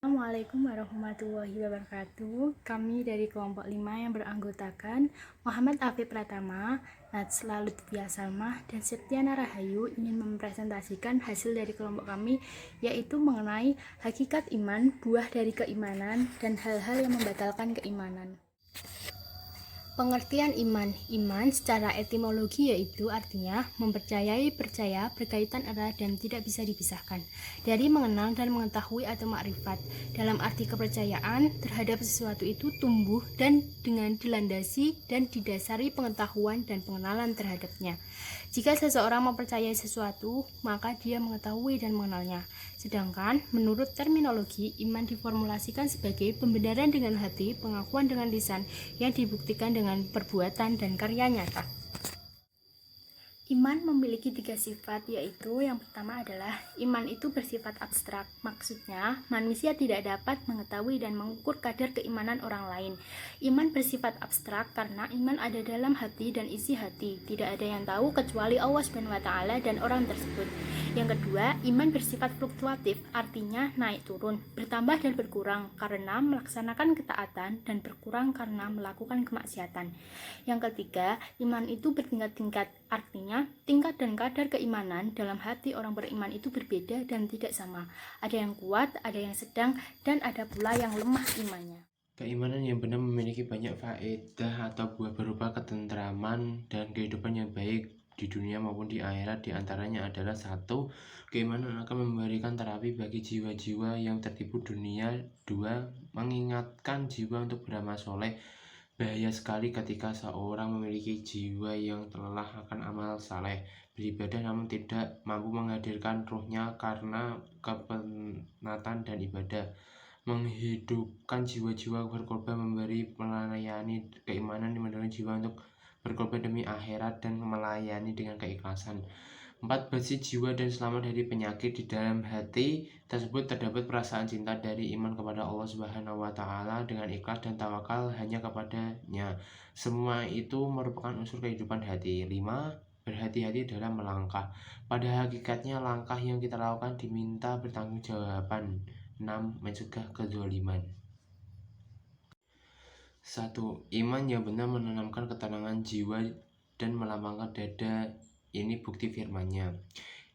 Assalamualaikum warahmatullahi wabarakatuh. Kami dari kelompok 5 yang beranggotakan Muhammad Afif Pratama, Najla Lutfia Salmah, dan Septiana Rahayu ingin mempresentasikan hasil dari kelompok kami, yaitu mengenai hakikat iman, buah dari keimanan, dan hal-hal yang membatalkan keimanan. Pengertian iman. Iman secara etimologi yaitu artinya mempercayai, percaya, berkaitan erat dan tidak bisa dipisahkan. Dari mengenal dan mengetahui atau makrifat. Dalam arti kepercayaan terhadap sesuatu itu tumbuh dan dengan dilandasi dan didasari pengetahuan dan pengenalan terhadapnya. Jika seseorang mempercayai sesuatu, maka dia mengetahui dan mengenalnya. Sedangkan menurut terminologi, iman diformulasikan sebagai pembenaran dengan hati, pengakuan dengan lisan yang dibuktikan dengan perbuatan dan karya nyata. Iman memiliki 3 sifat, yaitu yang pertama adalah iman itu bersifat abstrak. Maksudnya, manusia tidak dapat mengetahui dan mengukur kadar keimanan orang lain. Iman bersifat abstrak karena iman ada dalam hati dan isi hati. Tidak ada yang tahu kecuali Allah SWT dan orang tersebut. Yang kedua, iman bersifat fluktuatif, artinya naik turun, bertambah dan berkurang karena melaksanakan ketaatan dan berkurang karena melakukan kemaksiatan. Yang ketiga, iman itu bertingkat-tingkat, artinya tingkat dan kadar keimanan dalam hati orang beriman itu berbeda dan tidak sama. Ada yang kuat, ada yang sedang, dan ada pula yang lemah imannya. Keimanan yang benar memiliki banyak faedah atau buah berupa ketentraman dan kehidupan yang baik di dunia maupun di akhirat. Di antaranya adalah 1. Keimanan akan memberikan terapi bagi jiwa-jiwa yang tertipu dunia. 2. Mengingatkan jiwa untuk beramal soleh. Bahaya sekali ketika seorang memiliki jiwa yang terlelah akan amal saleh, beribadah namun tidak mampu menghadirkan ruhnya karena kepenatan dan ibadah. Menghidupkan jiwa-jiwa berkorban, memberi melayani keimanan, mendorong jiwa untuk berkorban demi akhirat dan melayani dengan keikhlasan. 4. Bersih jiwa dan selamat dari penyakit. Di dalam hati tersebut terdapat perasaan cinta dari iman kepada Allah Subhanahu wa Ta'ala dengan ikhlas dan tawakal hanya kepadanya. Semua itu merupakan unsur kehidupan hati. 5. Berhati-hati dalam melangkah. Pada hakikatnya langkah yang kita lakukan diminta bertanggungjawaban. 6. Mencegah kezaliman. 1. Iman yang benar menanamkan ketenangan jiwa dan melambangkan dada. Ini bukti firman-Nya.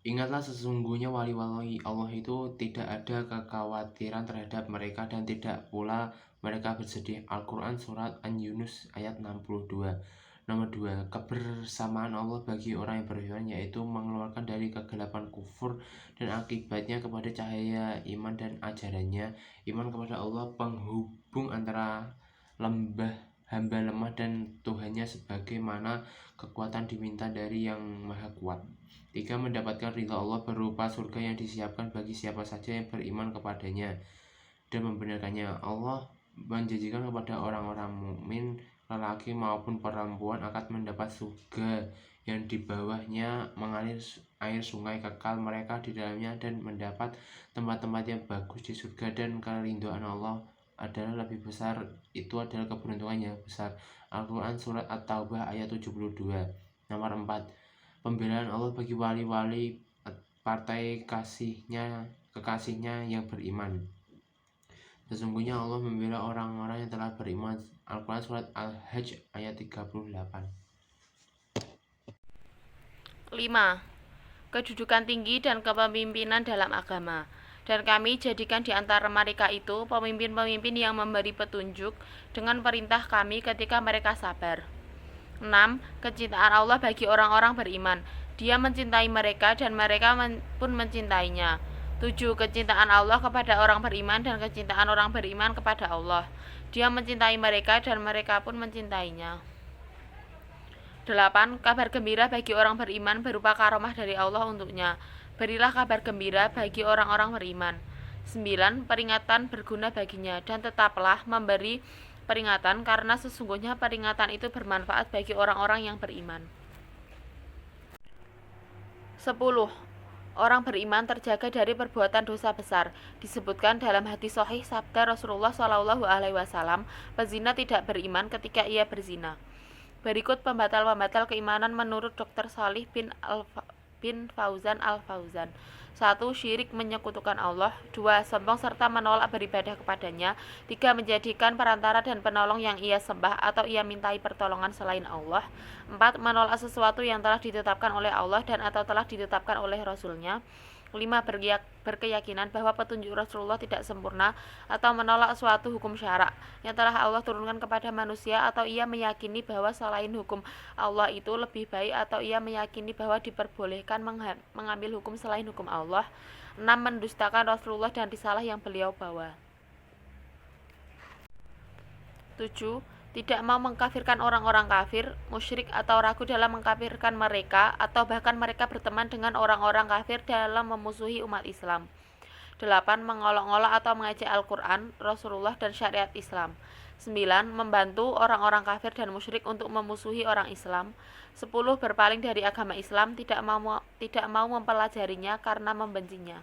Ingatlah sesungguhnya wali-wali Allah itu tidak ada kekhawatiran terhadap mereka dan tidak pula mereka bersedih. Al-Quran Surat An-Yunus ayat 62. Nomor 2. Kebersamaan Allah bagi orang yang beriman, yaitu mengeluarkan dari kegelapan kufur dan akibatnya kepada cahaya iman dan ajarannya. Iman kepada Allah penghubung antara hamba lemah dan Tuhannya, sebagaimana kekuatan diminta dari yang maha kuat. 3. Mendapatkan ridha Allah berupa surga yang disiapkan bagi siapa saja yang beriman kepadanya dan membenarkannya. Allah menjanjikan kepada orang-orang mukmin lelaki maupun perempuan akan mendapat surga yang di bawahnya mengalir air sungai kekal, mereka di dalamnya dan mendapat tempat-tempat yang bagus di surga. Dan keridhaan Allah adalah lebih besar, itu adalah keberuntungan yang besar. Al-Quran Surat At-Taubah ayat 72. Nomor 4. Pembelaan Allah bagi wali-wali partai kekasihnya yang beriman. Sesungguhnya Allah membela orang-orang yang telah beriman. Al-Quran Surat Al-Hajj ayat 38. 5. Kedudukan tinggi dan kepemimpinan dalam agama. Dan kami jadikan di antara mereka itu pemimpin-pemimpin yang memberi petunjuk dengan perintah kami ketika mereka sabar. 6. Kecintaan Allah bagi orang-orang beriman. Dia mencintai mereka dan mereka pun mencintainya. 7. Kecintaan Allah kepada orang beriman dan kecintaan orang beriman kepada Allah. Dia mencintai mereka dan mereka pun mencintainya. 8. Kabar gembira bagi orang beriman berupa karomah dari Allah untuknya. Berilah kabar gembira bagi orang-orang beriman. 9. Peringatan berguna baginya, dan tetaplah memberi peringatan karena sesungguhnya peringatan itu bermanfaat bagi orang-orang yang beriman. 10. Orang beriman terjaga dari perbuatan dosa besar. Disebutkan dalam hadis sahih sabda Rasulullah SAW, pezina tidak beriman ketika ia berzina. Berikut pembatal-pembatal keimanan menurut Dr. Shalih bin Fauzan Al-Fauzan. 1. Syirik menyekutukan Allah. 2. Sombong serta menolak beribadah kepadanya. 3. Menjadikan perantara dan penolong yang ia sembah atau ia mintai pertolongan selain Allah. 4. Menolak sesuatu yang telah ditetapkan oleh Allah dan atau telah ditetapkan oleh Rasul-Nya. 5. Berkeyakinan bahwa petunjuk Rasulullah tidak sempurna atau menolak suatu hukum syara yang telah Allah turunkan kepada manusia, atau ia meyakini bahwa selain hukum Allah itu lebih baik, atau ia meyakini bahwa diperbolehkan mengambil hukum selain hukum Allah. 6. Mendustakan Rasulullah dan risalah yang beliau bawa. 7. Tidak mau mengkafirkan orang-orang kafir, musyrik atau ragu dalam mengkafirkan mereka, atau bahkan mereka berteman dengan orang-orang kafir dalam memusuhi umat Islam. 8. Mengolok-olok atau mengejek Al-Quran, Rasulullah dan syariat Islam. 9. Membantu orang-orang kafir dan musyrik untuk memusuhi orang Islam. 10. Berpaling dari agama Islam, tidak mau mempelajarinya karena membencinya.